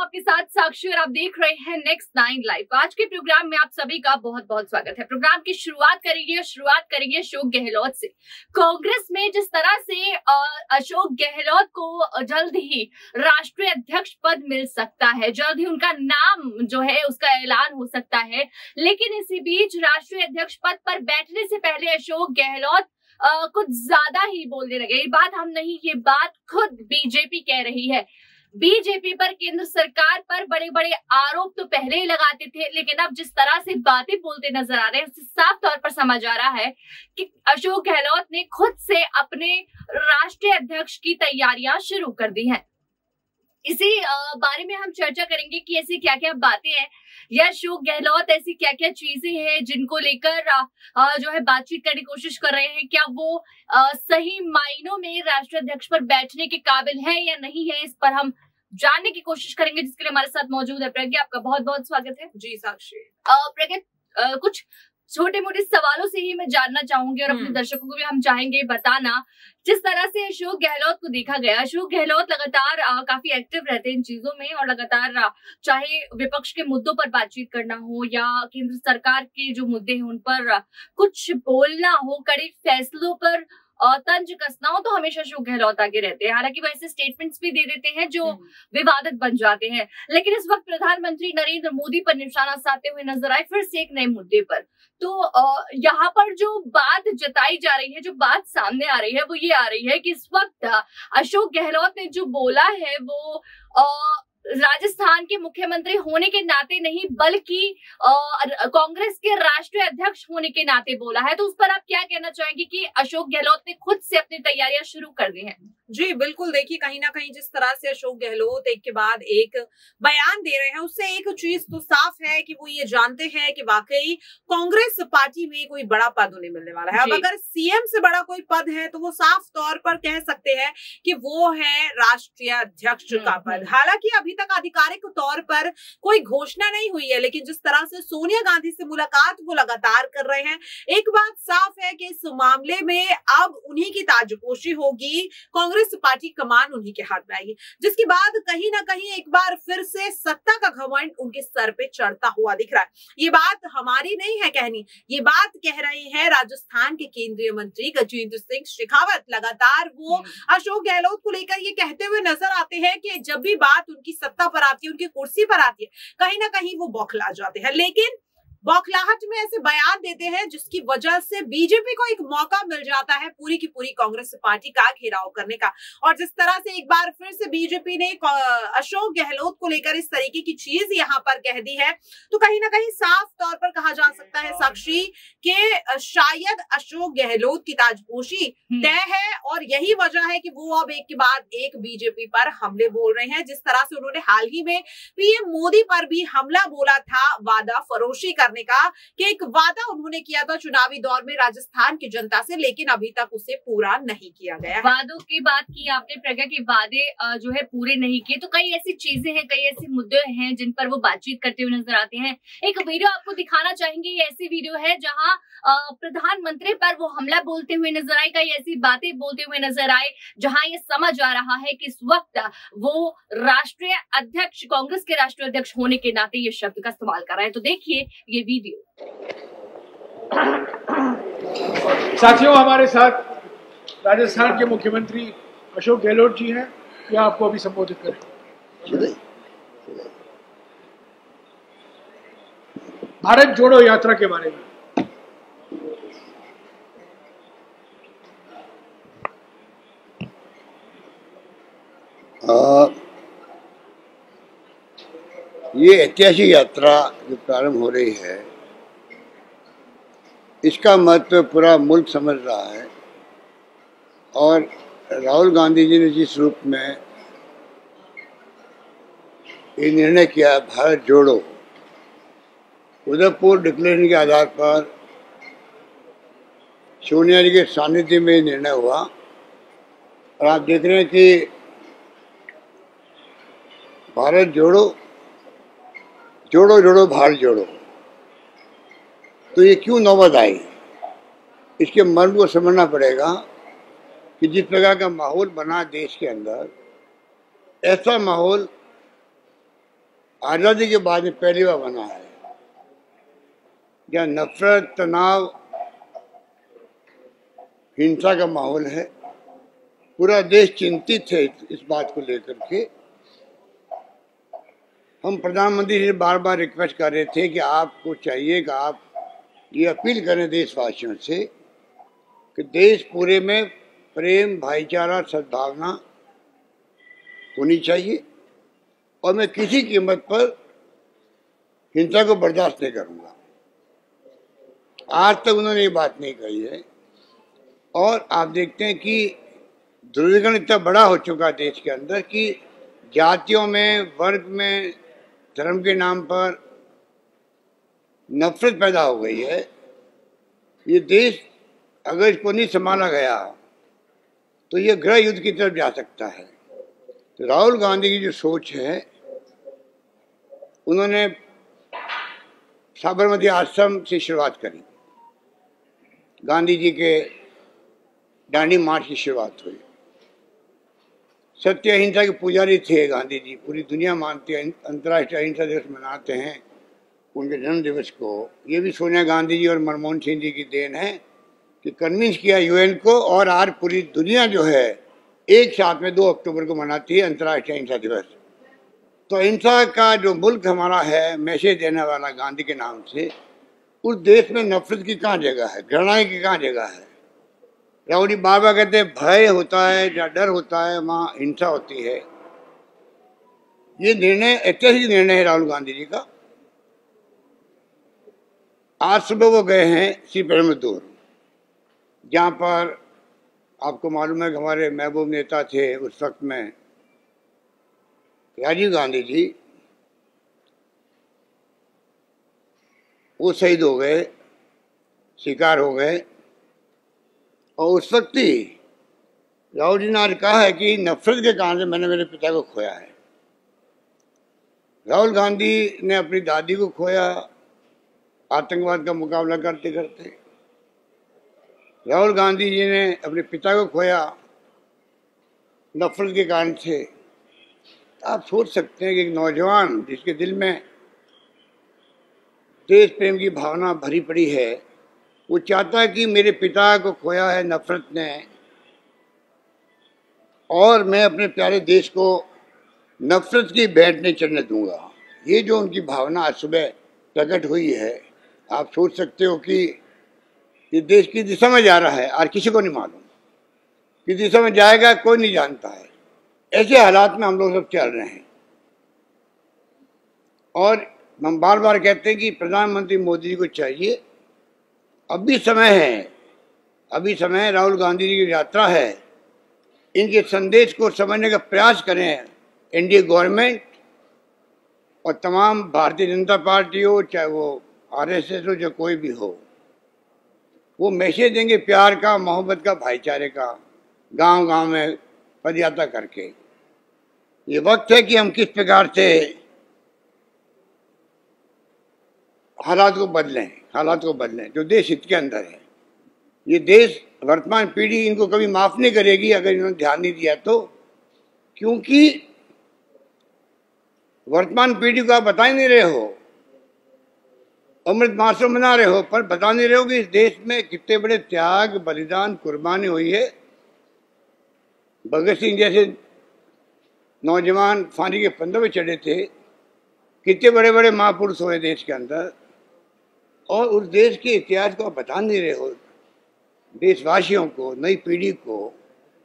आपके साथ साक्षी और आप देख रहे हैं नेक्स्ट 9 लाइव। आज के प्रोग्राम में आप सभी का बहुत बहुत स्वागत है। प्रोग्राम की शुरुआत करेंगे अशोक गहलोत से। कांग्रेस में जिस तरह से अशोक गहलोत को जल्द ही राष्ट्रीय अध्यक्ष पद मिल सकता है, जल्द ही उनका नाम जो है उसका ऐलान हो सकता है, लेकिन इसी बीच राष्ट्रीय अध्यक्ष पद पर बैठने से पहले अशोक गहलोत कुछ ज्यादा ही बोलने लगे। ये बात हम नहीं, ये बात खुद बीजेपी कह रही है। बीजेपी पर, केंद्र सरकार पर बड़े बड़े आरोप तो पहले ही लगाते थे, लेकिन अब जिस तरह से बातें बोलते नजर आ रहे हैं उससे साफ तौर पर समझ आ रहा है कि अशोक गहलोत ने खुद से अपने राष्ट्रीय अध्यक्ष की तैयारियां शुरू कर दी हैं। इसी बारे में हम चर्चा करेंगे कि ऐसी क्या क्या बातें हैं या अशोक गहलोत ऐसी क्या क्या चीजें हैं जिनको लेकर जो है बातचीत करने की कोशिश कर रहे हैं। क्या वो सही मायनों में राष्ट्रीय अध्यक्ष पर बैठने के काबिल है या नहीं है, इस पर हम जानने की कोशिश करेंगे, जिसके लिए हमारे साथ मौजूद है प्रज्ञा। आपका बहुत बहुत स्वागत है। जी साक्षी। प्रज्ञा, कुछ छोटे मोटे सवालों से ही मैं जानना चाहूंगी और अपने दर्शकों को भी हम चाहेंगे बताना, जिस तरह से अशोक गहलोत को देखा गया। अशोक गहलोत लगातार काफी एक्टिव रहते हैं इन चीजों में और लगातार चाहे विपक्ष के मुद्दों पर बातचीत करना हो या केंद्र सरकार के जो मुद्दे हैं उन पर कुछ बोलना हो, कड़े फैसलों पर तंज कसना हो, तो हमेशा अशोक गहलोत आगे रहते हैं। हालांकि वो ऐसे स्टेटमेंट्स भी दे देते हैं जो विवादित बन जाते हैं, लेकिन इस वक्त प्रधानमंत्री नरेंद्र मोदी पर निशाना साधते हुए नजर आए फिर से एक नए मुद्दे पर। तो यहाँ पर जो बात जताई जा रही है, जो बात सामने आ रही है, वो ये आ रही है कि इस वक्त अशोक गहलोत ने जो बोला है वो राजस्थान के मुख्यमंत्री होने के नाते नहीं, बल्कि कांग्रेस के राष्ट्रीय अध्यक्ष होने के नाते बोला है। तो उस पर आप क्या कहना चाहेंगे कि अशोक गहलोत ने खुद से अपनी तैयारियां शुरू कर दी हैं? जी बिल्कुल, देखिए कहीं ना कहीं जिस तरह से अशोक गहलोत एक के बाद एक बयान दे रहे हैं, उससे एक चीज तो साफ है कि वो ये जानते हैं कि वाकई कांग्रेस पार्टी में कोई बड़ा पद उन्हें मिलने वाला है। अब अगर सीएम से बड़ा कोई पद है तो वो साफ तौर पर कह सकते हैं कि वो है राष्ट्रीय अध्यक्ष का पद। हालांकि अभी तक आधिकारिक तौर पर कोई घोषणा नहीं हुई है, लेकिन जिस तरह से सोनिया गांधी से मुलाकात वो लगातार कर रहे हैं, एक बात साफ है कि इस मामले में अब उन्हीं की ताजपोशी होगी, कांग्रेस पार्टी कमान उन्हीं के हाथ में आएगी, जिसके बाद कहीं ना कहीं एक बार फिर से सत्ता का घमंड उनके सर पे चढ़ता हुआ दिख रहा है। ये बात हमारी नहीं है कहनी, ये बात कह रहे हैं राजस्थान के केंद्रीय मंत्री गजेंद्र सिंह शेखावत। लगातार वो अशोक गहलोत को लेकर ये कहते हुए नजर आते हैं कि जब भी बात उनकी सत्ता पर आती है, उनकी कुर्सी पर आती है, कहीं ना कहीं वो बौखला जाते हैं। लेकिन बौखलाहट में ऐसे बयान देते हैं जिसकी वजह से बीजेपी को एक मौका मिल जाता है पूरी की पूरी कांग्रेस पार्टी का घेराव करने का। और जिस तरह से एक बार फिर से बीजेपी ने अशोक गहलोत को लेकर इस तरीके की चीज यहाँ पर कह दी है, तो कहीं ना कहीं साफ तौर पर कहा जा सकता है साक्षी कि शायद अशोक गहलोत की ताजपोशी तय है और यही वजह है कि वो अब एक के बाद एक बीजेपी पर हमले बोल रहे हैं। जिस तरह से उन्होंने हाल ही में पीएम मोदी पर भी हमला बोला था, वादा फरोशी करने का, कि एक वादा उन्होंने किया था चुनावी दौर में राजस्थान की जनता से, लेकिन अभी तक उसे पूरा नहीं किया गया। वादों की बात की आपने प्रज्ञा, के वादे जो है पूरे नहीं किए, तो कई ऐसी चीजें हैं, कई ऐसे मुद्दे हैं जिन पर वो बातचीत करते हुए नजर आते हैं। एक वीडियो आपको दिखाना चाहेंगे, ये ऐसी वीडियो है जहां प्रधानमंत्री पर वो हमला बोलते हुए नजर आए, कई ऐसी बातें बोलते हुए नजर आए जहां ये समझ आ रहा है कि इस वक्त वो राष्ट्रीय अध्यक्ष, कांग्रेस के राष्ट्रीय अध्यक्ष होने के नाते ये शब्द का इस्तेमाल कर रहे हैं। तो देखिए ये वीडियो। साथियों, हमारे साथ राजस्थान के मुख्यमंत्री अशोक गहलोत जी हैं, क्या आपको अभी संबोधित करें। भारत जोड़ो यात्रा के बारे में। ये ऐतिहासिक यात्रा जो प्रारंभ हो रही है, इसका महत्व पूरा मुल्क समझ रहा है और राहुल गांधी जी ने जिस रूप में ये निर्णय किया भारत जोड़ो, उदयपुर डिक्लेरेशन के आधार पर सोनिया जी के सानिध्य में निर्णय हुआ और आप देख रहे हैं कि भारत जोड़ो, जोड़ो जोड़ो भारत जोड़ो। तो ये क्यों नौबत आई, इसके मर्म को समझना पड़ेगा कि जिस प्रकार का माहौल बना देश के अंदर, ऐसा माहौल आज़ादी के बाद में पहली बार बना है जहाँ नफरत, तनाव, हिंसा का माहौल है। पूरा देश चिंतित है इस बात को लेकर के। हम प्रधानमंत्री से बार बार रिक्वेस्ट कर रहे थे कि आपको चाहिए कि आप ये अपील करें देशवासियों से कि देश पूरे में प्रेम, भाईचारा, सद्भावना होनी चाहिए और मैं किसी कीमत पर हिंसा को बर्दाश्त नहीं करूंगा। आज तक उन्होंने ये बात नहीं कही है और आप देखते हैं कि ध्रुवीकरण इतना बड़ा हो चुका है देश के अंदर कि जातियों में, वर्ग में, धर्म के नाम पर नफरत पैदा हो गई है। ये देश अगर इसको नहीं संभाला गया तो ये गृह युद्ध की तरफ जा सकता है। तो राहुल गांधी की जो सोच है, उन्होंने साबरमती आश्रम से शुरुआत करी, गांधी जी के दांडी मार्च की शुरुआत हुई। सत्य अहिंसा के पुजारी थे गांधी जी, पूरी दुनिया मानती है, अंतर्राष्ट्रीय अहिंसा दिवस मनाते हैं उनके जन्म दिवस को। ये भी सोनिया गांधी जी और मनमोहन सिंह जी की देन है कि कन्विंस किया यूएन को, और आज पूरी दुनिया जो है एक साथ में 2 अक्टूबर को मनाती है अंतर्राष्ट्रीय अहिंसा दिवस। तो अहिंसा का जो मुल्क हमारा है, मैसेज देने वाला गांधी के नाम से, उस देश में नफरत की कहाँ जगह है, घृणा की कहाँ जगह है। राहुल जी बार बार कहते हैं भय होता है, जहाँ डर होता है वहाँ हिंसा होती है। ये निर्णय ऐतिहासिक निर्णय है राहुल गांधी जी का। आज सुबह वो गए हैं श्रीपेरुम्बदूर, जहाँ पर आपको मालूम है कि हमारे महबूब नेता थे उस वक्त में राजीव गांधी जी, वो शहीद हो गए, शिकार हो गए। और उस वक्त ही राहुल जी ने आज कहा है कि नफरत के कारण से मैंने मेरे पिता को खोया है। राहुल गांधी ने अपनी दादी को खोया आतंकवाद का मुकाबला करते करते। राहुल गांधी जी ने अपने पिता को खोया नफरत के कारण से। आप सोच सकते हैं कि एक नौजवान जिसके दिल में देश प्रेम की भावना भरी पड़ी है, वो चाहता है कि मेरे पिता को खोया है नफरत ने और मैं अपने प्यारे देश को नफरत की भेंट नहीं चढ़ने दूंगा। ये जो उनकी भावना आज सुबह प्रकट हुई है, आप सोच सकते हो कि ये देश की दिशा में जा रहा है और किसी को नहीं मालूम किस दिशा में जाएगा, कोई नहीं जानता है। ऐसे हालात में हम लोग सब चल रहे हैं और हम बार बार कहते हैं कि प्रधानमंत्री मोदी जी को चाहिए, अभी समय है, अभी समय है, राहुल गांधी जी की यात्रा है, इनके संदेश को समझने का प्रयास करें। एनडीए गवर्नमेंट और तमाम भारतीय जनता पार्टी हो, चाहे वो आरएसएस हो, जो कोई भी हो, वो मैसेज देंगे प्यार का, मोहब्बत का, भाईचारे का, गांव गांव में पदयात्रा करके। ये वक्त है कि हम किस प्रकार से हालात को बदलें जो देश हित के अंदर है। ये देश, वर्तमान पीढ़ी इनको कभी माफ नहीं करेगी अगर इन्होंने ध्यान नहीं दिया तो, क्योंकि वर्तमान पीढ़ी को आप बता ही नहीं रहे हो, अमृत महोत्सव मना रहे हो, पर बता नहीं रहे हो कि इस देश में कितने बड़े त्याग, बलिदान, कुर्बानी हुई है। भगत सिंह जैसे नौजवान फांसी के फंदों पे चढ़े थे, कितने बड़े बड़े महापुरुष हुए देश के अंदर, और उस देश के इतिहास को आप बता नहीं रहे हो देशवासियों को, नई पीढ़ी को,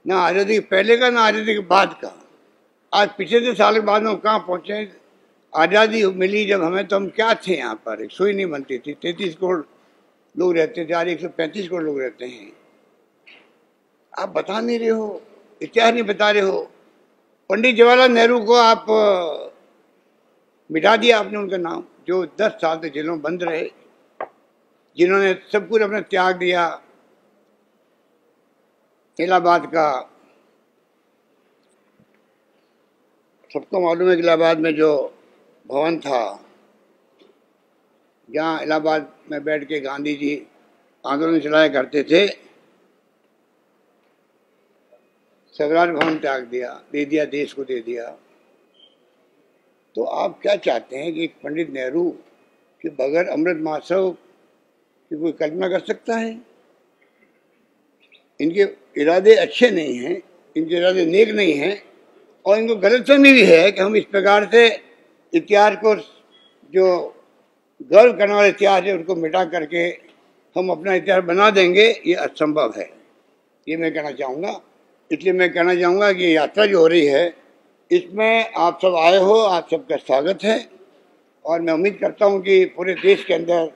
ना आज़ादी के पहले का ना आज़ादी के बाद का। आज पिछले साल के बाद में कहाँ पहुँचे। आज़ादी मिली जब हमें, तो हम क्या थे यहाँ पर, एक सुई नहीं बनती थी, 33 करोड़ लोग रहते थे, आज 135 करोड़ लोग रहते हैं। आप बता नहीं रहे हो, इतिहास नहीं बता रहे हो। पंडित जवाहरलाल नेहरू को आप मिटा दिया आपने, उनका नाम, जो 10 साल तक जेलों में बंद रहे, जिन्होंने सब कुछ अपना त्याग दिया। इलाहाबाद का सबको मालूम है कि इलाहाबाद में जो भवन था, जहाँ इलाहाबाद में बैठ के गांधी जी आंदोलन चलाया करते थे, स्वराज भवन त्याग दिया, दे दिया, देश को दे दिया। तो आप क्या चाहते हैं कि पंडित नेहरू के बगैर अमृत महोत्सव की कोई कल्पना कर सकता है? इनके इरादे अच्छे नहीं हैं, इनके इरादे नेक नहीं हैं, और इनको गलतफहमी भी है कि हम इस प्रकार से इतिहास को, जो गर्व करने वाले इतिहास है, उनको मिटा करके हम अपना इतिहास बना देंगे। ये असंभव है, ये मैं कहना चाहूँगा। इसलिए मैं कहना चाहूँगा कि यात्रा जो हो रही है, इसमें आप सब आए हो, आप सबका स्वागत है, और मैं उम्मीद करता हूँ कि पूरे देश के अंदर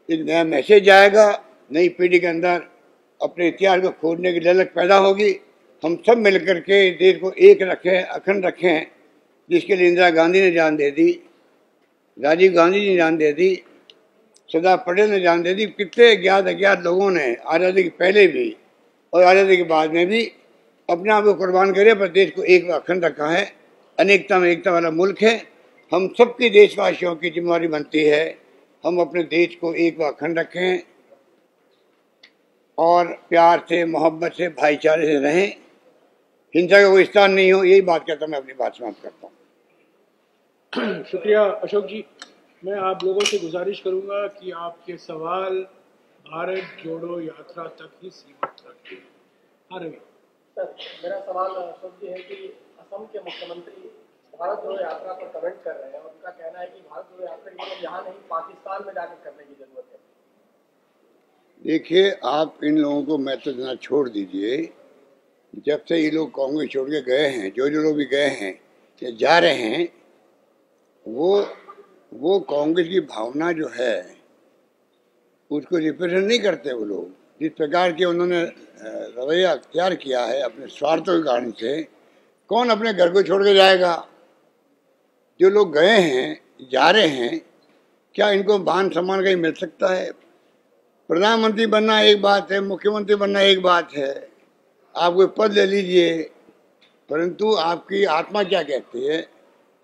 एक नया मैसेज आएगा, नई पीढ़ी के अंदर अपने इतिहास को खोजने की ललक पैदा होगी। हम सब मिलकर के देश को एक रखें, अखंड रखें, जिसके लिए इंदिरा गांधी ने जान दे दी, राजीव गांधी ने जान दे दी, सरदार पटेल ने जान दे दी। कितने ज्ञात अज्ञात लोगों ने आज़ादी के पहले भी और आज़ादी के बाद में भी अपने आप को कुर्बान करे, पर देश को एक व अखंड रखा है। अनेकता में एकता वाला मुल्क है। हम सबकी देशवासियों की जिम्मेदारी बनती है हम अपने देश को एक व अखंड रखें और प्यार से, मोहब्बत से, भाईचारे से रहें, हिंसा का कोई स्थान नहीं हो। यही बात कहता मैं अपनी बात समाप्त करता हूँ। शुक्रिया अशोक जी। मैं आप लोगों से गुजारिश करूंगा कि आपके सवाल भारत जोड़ो यात्रा तक ही सीमित रखें। हाँ रवि सर, मेरा सवाल अशोक जी है कि असम के मुख्यमंत्री भारत जोड़ो यात्रा पर कमेंट कर रहे हैं और उनका कहना है कि भारत जोड़ो यात्रा केवल यहाँ नहीं, पाकिस्तान में जाकर करने की जरूरत है। देखिए, आप इन लोगों को मैं तो देना छोड़ दीजिए। जब से ये लोग कांग्रेस छोड़ के गए हैं, जो लोग भी गए हैं या जा रहे हैं, वो कांग्रेस की भावना जो है उसको रिप्रेजेंट नहीं करते। वो लोग जिस प्रकार के उन्होंने रवैया अख्तियार किया है अपने स्वार्थों के कारण से, कौन अपने घर को छोड़ के जाएगा? जो लोग गए हैं, जा रहे हैं, क्या इनको मान सम्मान कहीं मिल सकता है? प्रधानमंत्री बनना एक बात है, मुख्यमंत्री बनना एक बात है, आप कोई पद ले लीजिए, परंतु आपकी आत्मा क्या कहती है,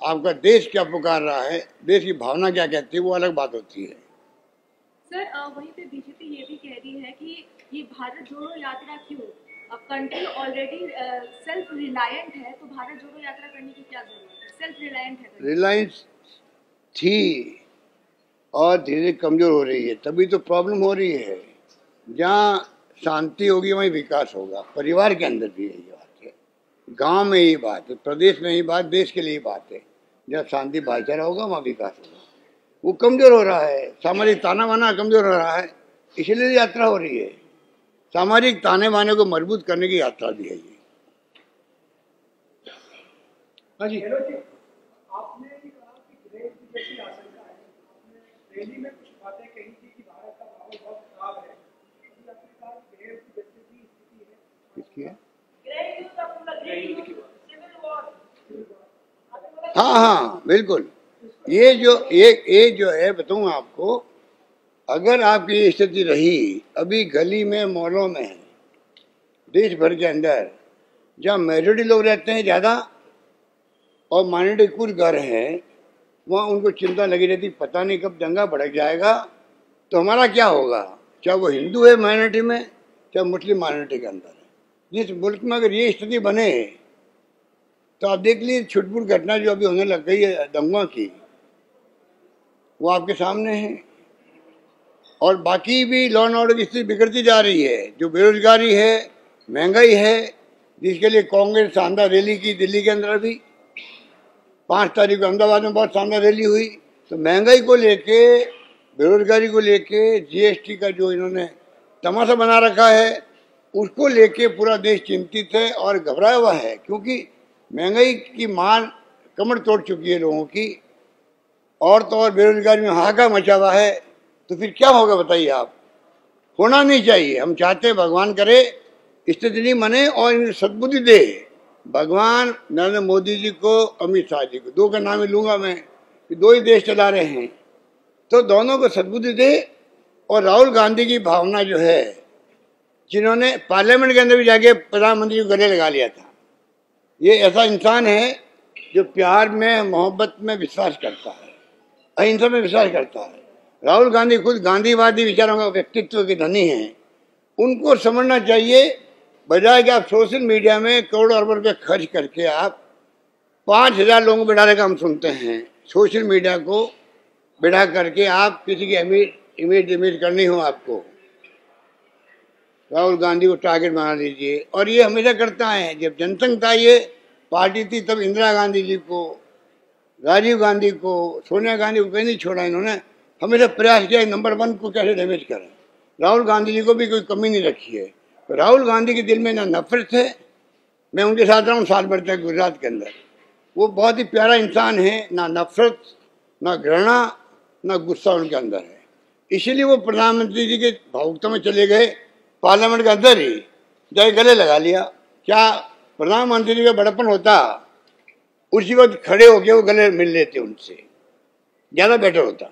आपका देश क्या पुकार रहा है, देश की भावना क्या कहती है, वो अलग बात होती है। सर, वहीं पे बीजेपी ये भी कह रही है कि ये भारत जोड़ो यात्रा क्यों? अब कंट्री ऑलरेडी सेल्फ रिलायंट है, तो भारत जोड़ो यात्रा करने की क्या जरूरत है? सेल्फ रिलायंट है, रिलायंस थी और धीरे कमजोर हो रही है, तभी तो प्रॉब्लम हो रही है। जहाँ शांति होगी वहीं विकास होगा। परिवार के अंदर भी यही बात है, गांव में यही बात है, प्रदेश में यही बात, देश के लिए बात है। जहाँ शांति भाईचारा होगा वहाँ विकास होगा। वो कमजोर हो रहा है, सामाजिक ताना बाना कमजोर हो रहा है, इसलिए यात्रा हो रही है। सामाजिक ताने बाने को मजबूत करने की यात्रा भी है ये। हाँ जी, आपने भी कहा कि ग्रेड की जैसी आशंका है, आपने रैली में कुछ बातें कही थी कि भारत का माहौल बहुत खराब है, अभी आपने कहा ग्रेड की जैसी की स्थिति है। किसकी है? Civil war. हाँ, बिल्कुल। ये जो है बताऊँ आपको, अगर आपकी ये स्थिति रही, अभी गली में, मॉलों में, देश भर के अंदर जहाँ मेजॉरिटी लोग रहते हैं ज़्यादा और माइनॉरिटी कुछ घर हैं, वहाँ उनको चिंता लगी रहती, पता नहीं कब दंगा भड़क जाएगा तो हमारा क्या होगा। चाहे वो हिंदू है माइनॉरिटी में, चाहे मुस्लिम माइनॉरिटी के अंदर है। जिस मुल्क में अगर ये स्थिति बने तो आप देख लीजिए, छुटपुट घटना जो अभी होने लग गई है दंगों की, वो आपके सामने है। और बाकी भी लॉ एंड ऑर्डर की स्थिति बिगड़ती जा रही है। जो बेरोजगारी है, महंगाई है, जिसके लिए कांग्रेस शानदार रैली की दिल्ली के अंदर। अभी 5 तारीख को अहमदाबाद में बहुत शानदार रैली हुई। तो महंगाई को लेके, बेरोजगारी को लेके, जीएसटी का जो इन्होंने तमाशा बना रखा है, उसको लेके पूरा देश चिंतित है और घबराया हुआ है, क्योंकि महंगाई की मार कमर तोड़ चुकी है लोगों की। और तो और बेरोजगारी में हाहाकार मचा हुआ है। तो फिर क्या होगा बताइए आप? होना नहीं चाहिए। हम चाहते हैं भगवान करे स्थिति नहीं बने और इन्हें सद्बुद्धि दे। भगवान नरेंद्र मोदी जी को, अमित शाह जी को, दो का नाम ही लूंगा मैं, कि दो ही देश चला रहे हैं, तो दोनों को सद्बुद्धि दे। और राहुल गांधी की भावना जो है, जिन्होंने पार्लियामेंट के अंदर भी जाके प्रधानमंत्री को गले लगा लिया था, ये ऐसा इंसान है जो प्यार में, मोहब्बत में विश्वास करता है, अहिंसा में विश्वास करता है। राहुल गांधी खुद गांधीवादी विचारों का व्यक्तित्व के धनी हैं। उनको समझना चाहिए, बजाय कि आप सोशल मीडिया में करोड़ों अरबों रुपये खर्च करके आप 5000 लोगों को बिठाने का हम सुनते हैं, सोशल मीडिया को बिठा करके आप किसी की इमेज करनी हो आपको, राहुल गांधी को टारगेट बना लीजिए। और ये हमेशा करता है। जब जनसंघ था, ये पार्टी थी, तब इंदिरा गांधी जी को, राजीव गांधी को, सोनिया गांधी को कहीं नहीं छोड़ा इन्होंने। हमेशा प्रयास किया नंबर 1 को कैसे डैमेज करें। राहुल गांधी जी को भी कोई कमी नहीं रखी है। तो राहुल गांधी के दिल में ना नफरत है, मैं उनके साथ रहा हूँ 7 वर्ष तक गुजरात के अंदर। वो बहुत ही प्यारा इंसान है, ना नफरत, ना घृणा, ना गुस्सा उनके अंदर है। इसीलिए वो प्रधानमंत्री जी के भावुकता में चले गए, पार्लियामेंट के अंदर ही जाके गले लगा लिया। क्या प्रधानमंत्री जी का बड़प्पन होता, उसी वक्त खड़े होके वो गले मिल लेते, उनसे ज़्यादा बेटर होता।